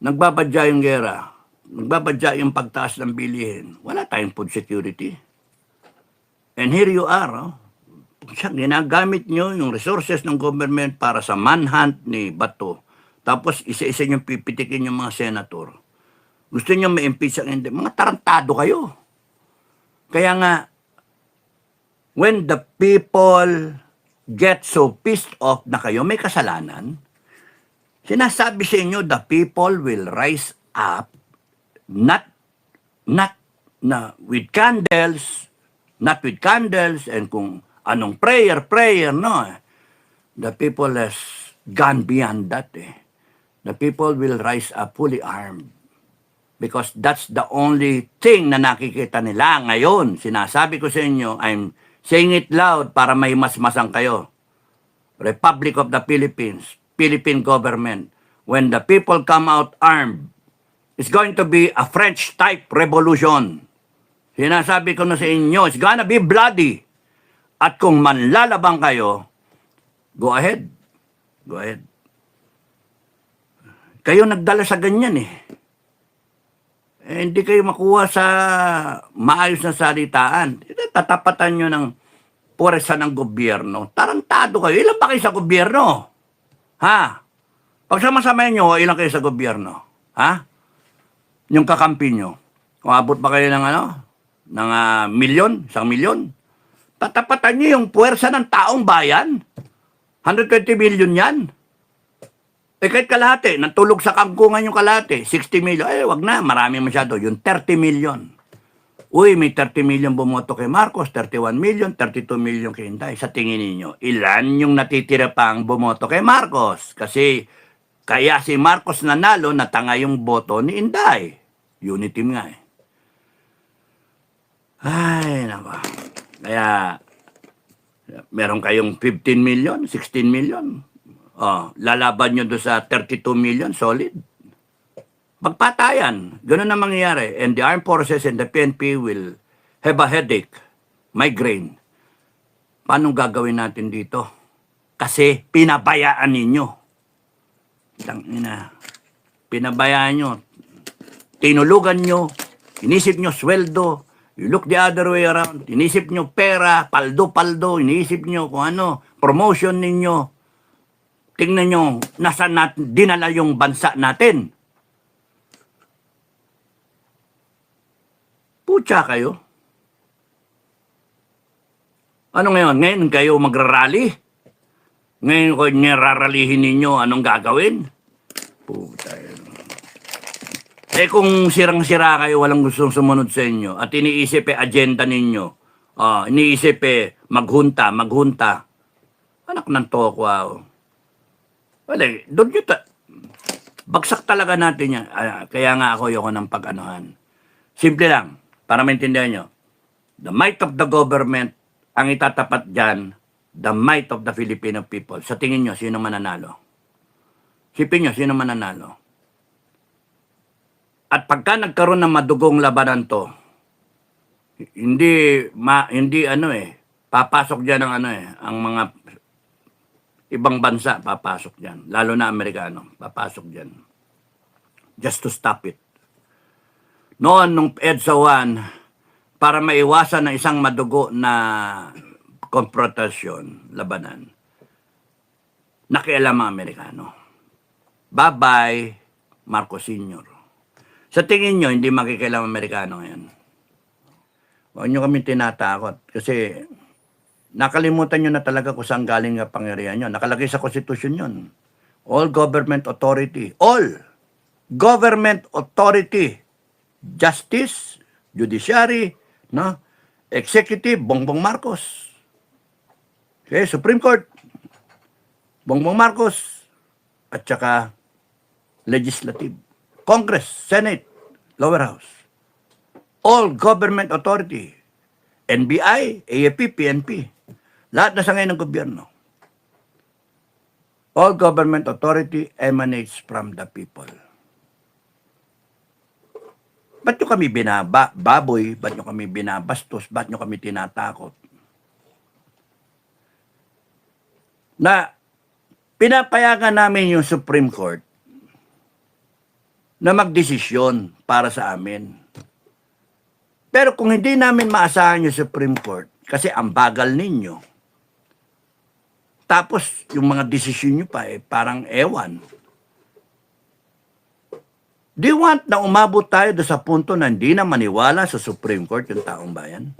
nagbabadya yung gera, nagbabadya yung pagtaas ng bilihin, wala tayong food security. And here you are, ginagamit nyo yung resources ng government para sa manhunt ni Bato. Tapos isa-isa nyo pipitikin yung mga senator. Gusto nyo ma-impeach ang hindi. Mga tarantado kayo. Kaya nga, when the people get so pissed off na kayo, may kasalanan, sinasabi sa inyo, the people will rise up, not with candles, and kung anong prayer, no. The people has gone beyond that. The people will rise up fully armed. Because that's the only thing na nakikita nila ngayon. Sinasabi ko sa inyo, I'm saying it loud para may masmasang kayo. Republic of the Philippines, Philippine government, when the people come out armed, it's going to be a French-type revolution. Sinasabi ko na sa inyo, it's gonna be bloody. At kung manlalabang kayo, go ahead. Go ahead. Kayo nagdala sa ganyan hindi kayo makuha sa maayos na salitaan. Tatapatan nyo ng puwersa ng gobyerno. Tarantado kayo. Ilan ba kayo sa gobyerno? Ha? Pag sama-samayin nyo, ilan kayo sa gobyerno? Ha? Yung kakampi nyo. Kung abot ba kayo ng ng milyon, 1 milyon? Tatapatan nyo yung puwersa ng taong bayan. 120 million yan. Kahit kalahati, natulog sa kangkungan yung kalahati, 60 million. Wag na, marami masyado. Yung 30 million. Uy, may 30 million bumoto kay Marcos, 31 million, 32 million kay Inday. Sa tingin ninyo, ilan yung natitira pang bumoto kay Marcos? Kasi, kaya si Marcos nanalo, natanga yung boto ni Inday. Unity nga Ay, nako. Kaya, meron kayong 15 million, 16 million. Lalaban nyo doon sa 32 million, solid. Magpatayan. Ganun ang mangyayari. And the armed forces and the PNP will have a headache, migraine. Paano gagawin natin dito? Kasi pinabayaan ninyo. Pinabayaan nyo. Tinulugan nyo. Inisip nyo sweldo. You look the other way around. Inisip nyo pera, paldo-paldo. Inisip nyo kung ano, promotion ninyo. Tingnan nyo, nasaan natin, dinala yung bansa natin. Pucha kayo. Ano ngayon? Ngayon kayo magrarally? Ngayon ko niraralihin ninyo, anong gagawin? Pucha yun. Kung sirang-sira kayo, walang gustong sumunod sa inyo, at iniisip agenda ninyo, iniisip maghunta. Anak ng toko, wala, doon nyo bagsak talaga natin yan. Kaya nga ako yung ng pag-anuhan. Simple lang, para maintindihan nyo. The might of the government, ang itatapat dyan, the might of the Filipino people. Sa tingin nyo, sino mananalo? Sipin nyo, sino mananalo? At pagka nagkaroon ng madugong labanan to, hindi papasok dyan ang mga ibang bansa papasok dyan. Lalo na Amerikano, papasok dyan. Just to stop it. Noon, nung EDSA 1, para maiwasan ng isang madugo na konfrontasyon, labanan, nakialam ang Amerikano. Bye-bye, Marcos Sr. Sa tingin nyo, hindi makikialam ang Amerikano ngayon. Huwag nyo kami tinatakot. Kasi nakalimutan nyo na talaga kung saan galing ang pangyarihan nyo. Nakalagay sa konstitusyon yun. All government authority, justice, judiciary, executive, Bongbong Marcos. Okay, Supreme Court, Bongbong Marcos, at saka legislative, Congress, Senate, Lower House. All government authority, NBI, AFP, PNP. Lahat na sa ngayon ng gobyerno. All government authority emanates from the people. Ba't nyo kami baboy? Ba't nyo kami binabastos? Ba't nyo kami tinatakot? Na pinapayagan namin yung Supreme Court na magdesisyon para sa amin. Pero kung hindi namin maasahan yung Supreme Court, kasi ang bagal ninyo, tapos yung mga desisyon nyo pa parang ewan. Do you want na umabot tayo doon sa punto na hindi na maniwala sa Supreme Court yung taong bayan?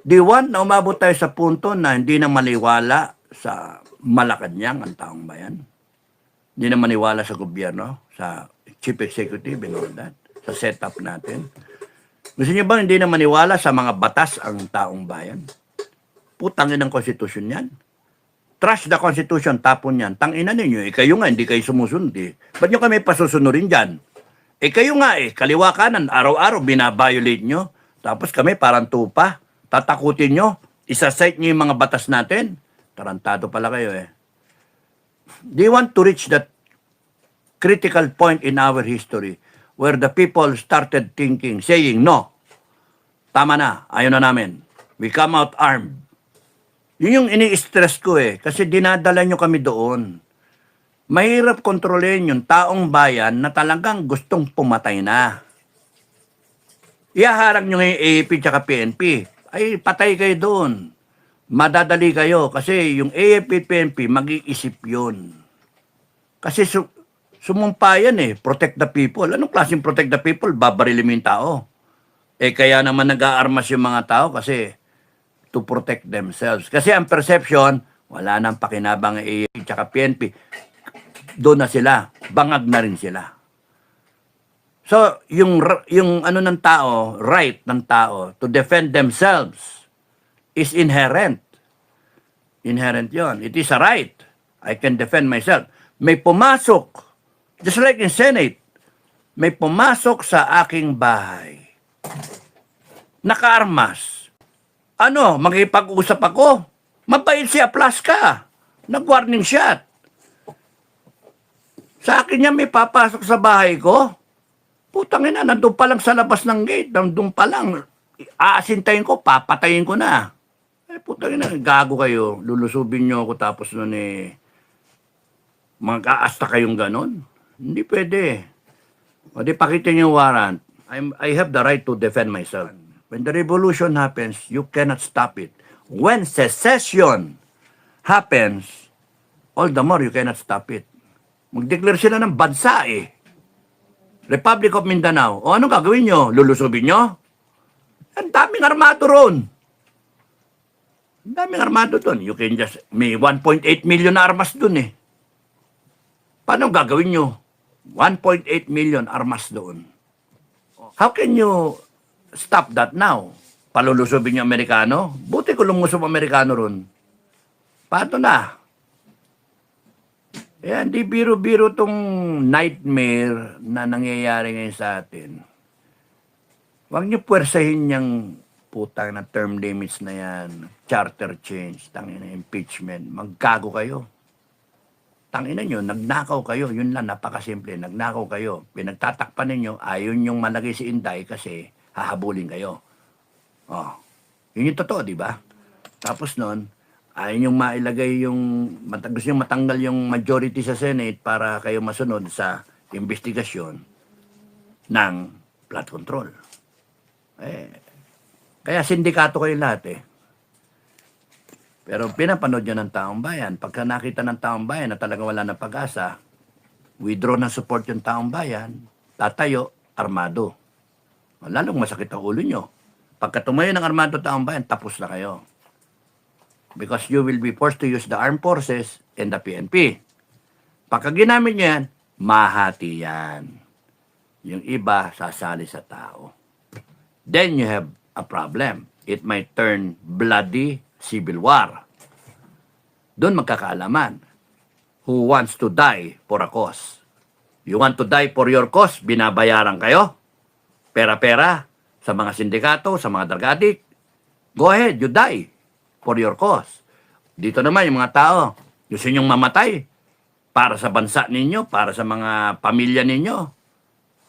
Do you want na umabot tayo sa punto na hindi na maniwala sa Malacanang ang taong bayan? Hindi na maniwala sa gobyerno, sa chief executive and all that, sa setup natin? Gusto niyo ba hindi na maniwala sa mga batas ang taong bayan? Putangin ng konstitusyon yan. Trash the Constitution, tapon yan. Tangina ninyo, kayo nga, hindi kayo sumusunod Ba't nyo kami pasusunurin dyan? Kayo nga kaliwa kanan, araw-araw binabiolate nyo. Tapos kami parang tupa, tatakutin nyo, isasite nyo yung mga batas natin. Tarantado pala kayo Do you want to reach that critical point in our history where the people started thinking, saying, no, tama na, ayaw na namin. We come out armed. Yun yung ini-stress ko kasi dinadala nyo kami doon. Mahirap kontrolin yung taong bayan na talagang gustong pumatay na. Ihaharang nyo yung AAP tsaka PNP. Ay, patay kayo doon. Madadali kayo kasi yung AAP, PNP, mag-iisip yun. Kasi sumumpa yan protect the people. Anong klaseng protect the people? Babarilin mo yung tao. Kaya naman nag-aarmas yung mga tao kasi to protect themselves. Kasi ang perception, wala nang pakinabang AAP tsaka PNP. Doon na sila. Bangag na rin sila. So, yung ano ng tao, right ng tao to defend themselves is inherent. Inherent yon. It is a right. I can defend myself. May pumasok, just like in Senate, may pumasok sa aking bahay. Nakaarmas. Ano, makipag-usap ako? Mabait siya, plus ka. Nag-warning shot. Sa akin niya may papasok sa bahay ko. Putangin na, nandun pa lang sa labas ng gate. Nandun pa lang. Aasintayin ko, papatayin ko na. Putangin na, gago kayo. Lulusubin niyo ako tapos nun mag-aasta kayong ganon. Hindi pwede. O di pakitin niyo yung warrant. I have the right to defend myself. When the revolution happens, you cannot stop it. When secession happens, all the more you cannot stop it. Mag-declare sila ng bansa Republic of Mindanao. O anong gagawin nyo? Lulusubin nyo? Ang daming armado ron. Ang daming armado doon. You can just, may 1.8 million na armas doon Paano gagawin nyo? 1.8 million armas doon. How can you stop that now? Palulusubin yung Amerikano? Buti ko lumusob Amerikano ron. Paano na? Di biro-biro tong nightmare na nangyayari ngayon sa atin. Huwag niyo puwersahin yung putang na term limits na yan. Charter change, tangina impeachment. Magkago kayo. Tangina nyo, nagnakaw kayo. Yun lang, napakasimple. Nagnakaw kayo. Pinagtatakpan ninyo, ayon yung malagay si Inday kasi hahabulin kayo. Yun yung totoo, di ba? Tapos nun, ayaw yung mailagay yung, gusto yung matanggal yung majority sa Senate para kayo masunod sa investigasyon ng flood control. Kaya sindikato kayo lahat Pero pinapanood nyo ng taong bayan. Pagka nakita ng taong bayan na talaga wala ng pag-asa, withdraw ng support yung taong bayan, tatayo, armado. Lalong masakit ang ulo nyo. Pagka tumayo ng armado taong bayan, tapos na kayo. Because you will be forced to use the armed forces and the PNP. Pagka ginamit nyo yan, mahati yan. Yung iba, sasali sa tao. Then you have a problem. It might turn bloody civil war. Doon magkakaalaman. Who wants to die for a cause? You want to die for your cause? Binabayaran kayo? Pera-pera sa mga sindikato, sa mga drug-addict. Go ahead, you die for your cause. Dito naman yung mga tao, gusto nyong mamatay para sa bansa ninyo, para sa mga pamilya ninyo.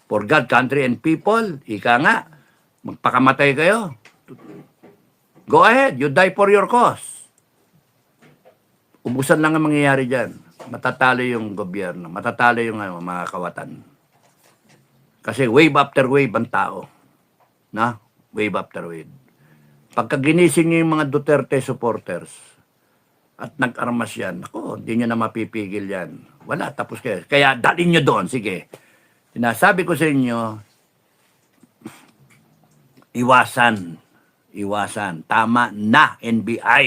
For God, country, and people, ika nga, magpakamatay kayo. Go ahead, you die for your cause. Ubusan lang ang mangyayari dyan. Matatalo yung gobyerno, matatalo yung mga kawatan. Kasi wave after wave ang tao. Na? Wave after wave. Pagka ginising niyo yung mga Duterte supporters at nag-armas yan, ako, hindi nyo na mapipigil yan. Wala, tapos kayo. Kaya dalhin nyo doon, sige. Sinasabi ko sa inyo, iwasan. Iwasan. Tama na, NBI.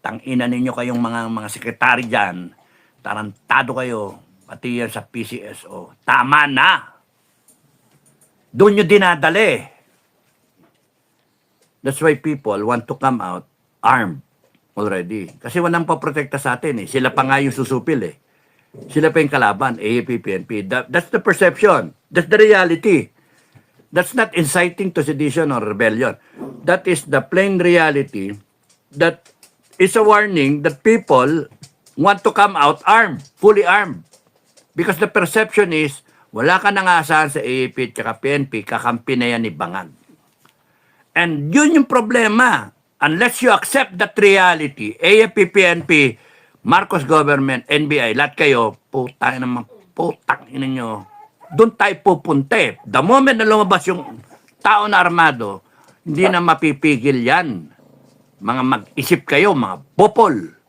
Tangina ninyo kayong mga sekretary dyan. Tarantado kayo. Pati yan sa PCSO. Tama na. Doon nyo dinadali. That's why people want to come out armed already. Kasi walang paprotekta sa atin eh. Sila pa nga yung susupil eh. Sila pa yung kalaban, AAP, PNP. That's the perception. That's the reality. That's not inciting to sedition or rebellion. That is the plain reality that is a warning that people want to come out armed, fully armed. Because the perception is, wala ka nang aasahan sa AAP at PNP, kakampi na yan ni Bangag. And yun yung problema. Unless you accept that reality, AAP, PNP, Marcos government, NBI, lahat kayo, putang ina nyo, doon tayo pupunta eh. The moment na lumabas yung tao na armado, hindi na mapipigil yan. Mga mag-isip kayo, mga popol.